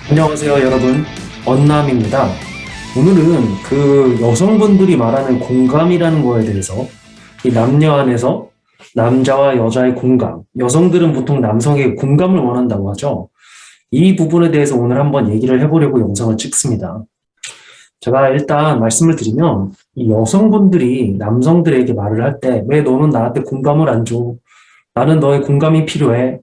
안녕하세요, 여러분. 언남입니다. 오늘은 그 여성분들이 말하는 공감이라는 거에 대해서 이 남녀 안에서 남자와 여자의 공감, 여성들은 보통 남성에게 공감을 원한다고 하죠. 이 부분에 대해서 오늘 한번 얘기를 해보려고 영상을 찍습니다. 제가 일단 말씀을 드리면 이 여성분들이 남성들에게 말을 할 때 왜 너는 나한테 공감을 안 줘? 나는 너의 공감이 필요해.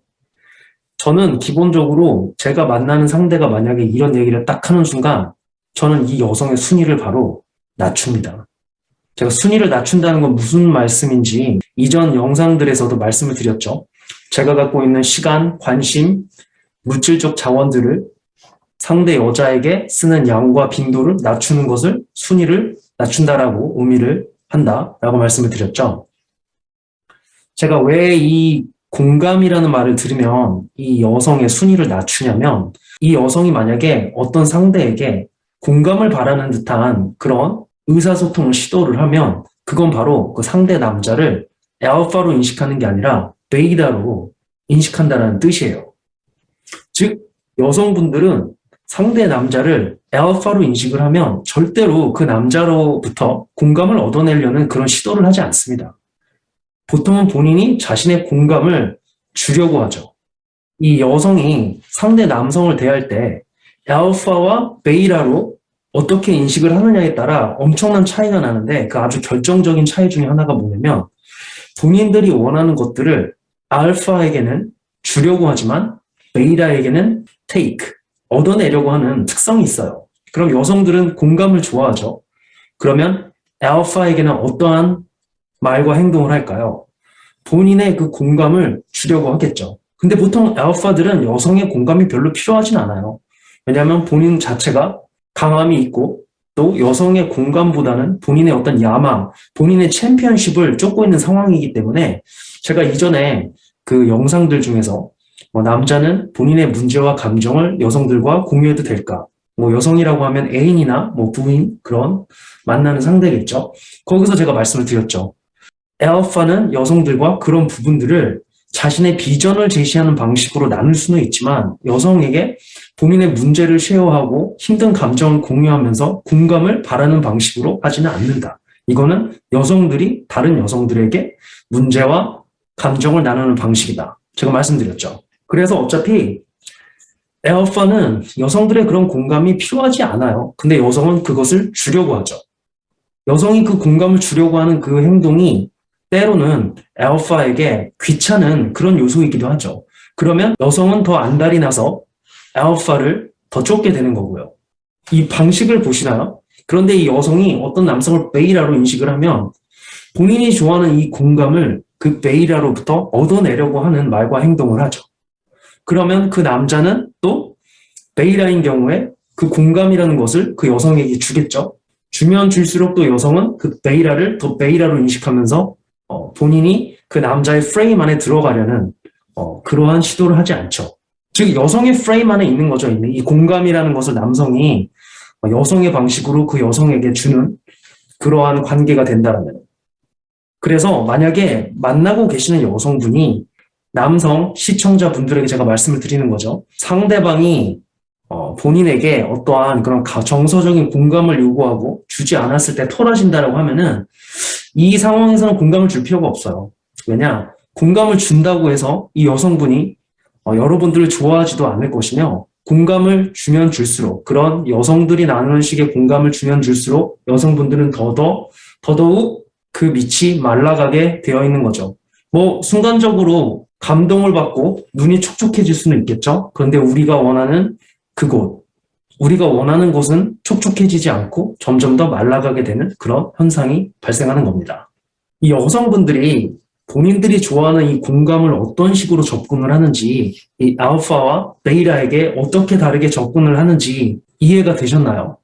저는 기본적으로 제가 만나는 상대가 만약에 이런 얘기를 딱 하는 순간 저는 이 여성의 순위를 바로 낮춥니다. 제가 순위를 낮춘다는 건 무슨 말씀인지 이전 영상들에서도 말씀을 드렸죠. 제가 갖고 있는 시간, 관심, 물질적 자원들을 상대 여자에게 쓰는 양과 빈도를 낮추는 것을 순위를 낮춘다라고 의미를 한다라고 말씀을 드렸죠. 제가 왜 이 공감이라는 말을 들으면 이 여성의 순위를 낮추냐면 이 여성이 만약에 어떤 상대에게 공감을 바라는 듯한 그런 의사소통을 시도를 하면 그건 바로 그 상대 남자를 알파로 인식하는 게 아니라 베이다로 인식한다는 뜻이에요. 즉 여성분들은 상대 남자를 알파로 인식을 하면 절대로 그 남자로부터 공감을 얻어내려는 그런 시도를 하지 않습니다. 보통은 본인이 자신의 공감을 주려고 하죠. 이 여성이 상대 남성을 대할 때 알파와 베이라로 어떻게 인식을 하느냐에 따라 엄청난 차이가 나는데 그 아주 결정적인 차이 중에 하나가 뭐냐면 본인들이 원하는 것들을 알파에게는 주려고 하지만 베이라에게는 take, 얻어내려고 하는 특성이 있어요. 그럼 여성들은 공감을 좋아하죠. 그러면 알파에게는 어떠한 말과 행동을 할까요? 본인의 그 공감을 주려고 하겠죠. 근데 보통 알파들은 여성의 공감이 별로 필요하진 않아요. 왜냐하면 본인 자체가 강함이 있고 또 여성의 공감보다는 본인의 어떤 야망, 본인의 챔피언십을 쫓고 있는 상황이기 때문에 제가 이전에 그 영상들 중에서 남자는 본인의 문제와 감정을 여성들과 공유해도 될까? 여성이라고 하면 애인이나 부인 그런 만나는 상대겠죠. 거기서 제가 말씀을 드렸죠. 알파는 여성들과 그런 부분들을 자신의 비전을 제시하는 방식으로 나눌 수는 있지만 여성에게 본인의 문제를 쉐어하고 힘든 감정을 공유하면서 공감을 바라는 방식으로 하지는 않는다. 이거는 여성들이 다른 여성들에게 문제와 감정을 나누는 방식이다. 제가 말씀드렸죠. 그래서 어차피 알파는 여성들의 그런 공감이 필요하지 않아요. 근데 여성은 그것을 주려고 하죠. 여성이 그 공감을 주려고 하는 그 행동이 때로는 알파에게 귀찮은 그런 요소이기도 하죠. 그러면 여성은 더 안달이 나서 알파를 더 쫓게 되는 거고요. 이 방식을 보시나요? 그런데 이 여성이 어떤 남성을 베이라로 인식을 하면 본인이 좋아하는 이 공감을 그 베이라로부터 얻어내려고 하는 말과 행동을 하죠. 그러면 그 남자는 또 베이라인 경우에 그 공감이라는 것을 그 여성에게 주겠죠. 주면 줄수록 또 여성은 그 베이라를 더 베이라로 인식하면서 본인이 그 남자의 프레임 안에 들어가려는 그러한 시도를 하지 않죠. 즉 여성의 프레임 안에 있는 거죠. 이 공감이라는 것을 남성이 여성의 방식으로 그 여성에게 주는 그러한 관계가 된다면 그래서 만약에 만나고 계시는 여성분이 남성 시청자분들에게 제가 말씀을 드리는 거죠. 상대방이 본인에게 어떠한 그런 정서적인 공감을 요구하고 주지 않았을 때 토라진다라고 하면은 이 상황에서는 공감을 줄 필요가 없어요. 왜냐? 공감을 준다고 해서 이 여성분이 여러분들을 좋아하지도 않을 것이며 공감을 주면 줄수록 그런 여성들이 나누는 식의 공감을 주면 줄수록 여성분들은 더더욱 그 밑이 말라가게 되어 있는 거죠. 순간적으로 감동을 받고 눈이 촉촉해질 수는 있겠죠. 그런데 우리가 원하는 우리가 원하는 곳은 촉촉해지지 않고 점점 더 말라가게 되는 그런 현상이 발생하는 겁니다. 이 여성분들이 본인들이 좋아하는 이 공감을 어떤 식으로 접근을 하는지, 이 알파와 베이라에게 어떻게 다르게 접근을 하는지 이해가 되셨나요?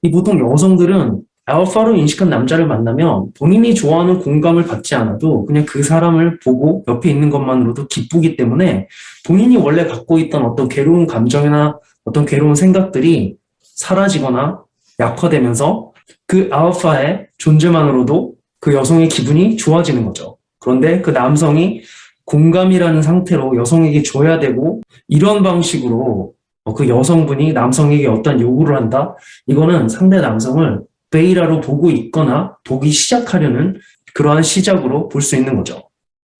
이 보통 여성들은 알파로 인식한 남자를 만나면 본인이 좋아하는 공감을 받지 않아도 그냥 그 사람을 보고 옆에 있는 것만으로도 기쁘기 때문에 본인이 원래 갖고 있던 어떤 괴로운 감정이나 어떤 괴로운 생각들이 사라지거나 약화되면서 그 알파의 존재만으로도 그 여성의 기분이 좋아지는 거죠. 그런데 그 남성이 공감이라는 상태로 여성에게 줘야 되고 이런 방식으로 그 여성분이 남성에게 어떤 요구를 한다? 이거는 상대 남성을 베이라로 보고 있거나 보기 시작하려는 그러한 시작으로 볼 수 있는 거죠.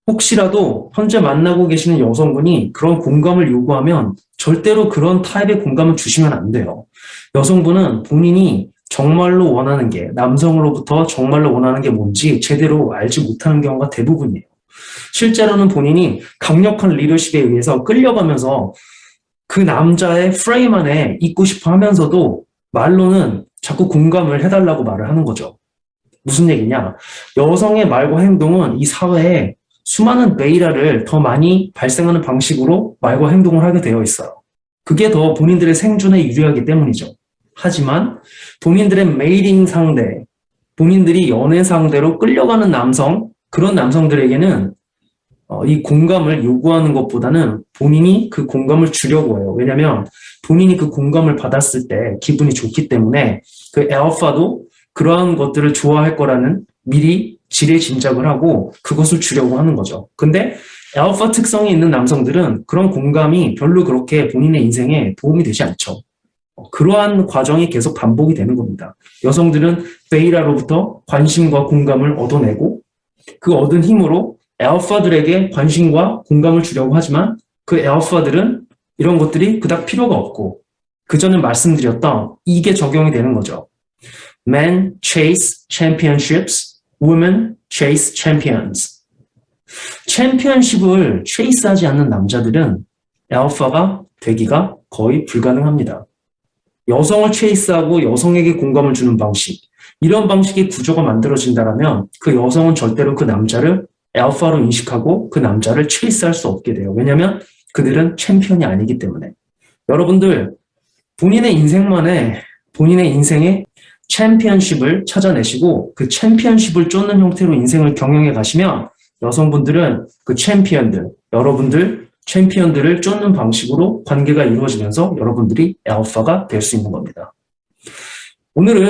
혹시라도 현재 만나고 계시는 여성분이 그런 공감을 요구하면 절대로 그런 타입의 공감을 주시면 안 돼요. 여성분은 본인이 정말로 원하는 게, 남성으로부터 정말로 원하는 게 뭔지 제대로 알지 못하는 경우가 대부분이에요. 실제로는 본인이 강력한 리더십에 의해서 끌려가면서 그 남자의 프레임 안에 있고 싶어 하면서도 말로는 자꾸 공감을 해달라고 말을 하는 거죠. 무슨 얘기냐? 여성의 말과 행동은 이 사회에 수많은 베이라를 더 많이 발생하는 방식으로 말과 행동을 하게 되어 있어요. 그게 더 본인들의 생존에 유리하기 때문이죠. 하지만 본인들의 메이팅 상대, 본인들이 연애 상대로 끌려가는 남성, 그런 남성들에게는 이 공감을 요구하는 것보다는 본인이 그 공감을 주려고 해요. 왜냐하면 본인이 그 공감을 받았을 때 기분이 좋기 때문에 그 알파도 그러한 것들을 좋아할 거라는 미리 지레 짐작을 하고 그것을 주려고 하는 거죠. 근데 알파 특성이 있는 남성들은 그런 공감이 별로 그렇게 본인의 인생에 도움이 되지 않죠. 그러한 과정이 계속 반복이 되는 겁니다. 여성들은 베이라로부터 관심과 공감을 얻어내고 그 얻은 힘으로 알파들에게 관심과 공감을 주려고 하지만 그 알파들은 이런 것들이 그닥 필요가 없고 그 전에 말씀드렸던 이게 적용이 되는 거죠. Men chase championships, women chase champions. 챔피언십을 체이스하지 않는 남자들은 알파가 되기가 거의 불가능합니다. 여성을 체이스하고 여성에게 공감을 주는 방식, 이런 방식의 구조가 만들어진다면 그 여성은 절대로 그 남자를 알파로 인식하고 그 남자를 체이스할 수 없게 돼요. 왜냐하면 그들은 챔피언이 아니기 때문에. 여러분들 본인의 인생의 챔피언십을 찾아내시고 그 챔피언십을 쫓는 형태로 인생을 경영해 가시면 여성분들은 그 여러분들 챔피언들을 쫓는 방식으로 관계가 이루어지면서 여러분들이 알파가 될 수 있는 겁니다. 오늘은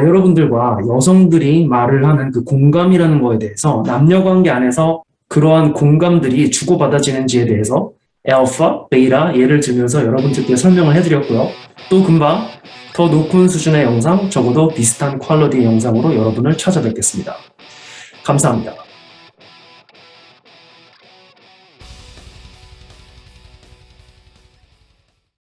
여러분들과 여성들이 말을 하는 그 공감이라는 거에 대해서 남녀관계 안에서 그러한 공감들이 주고받아지는지에 대해서 알파, 베이타 예를 들면서 여러분들께 설명을 해드렸고요. 또 금방 더 높은 수준의 영상, 적어도 비슷한 퀄리티의 영상으로 여러분을 찾아뵙겠습니다. 감사합니다.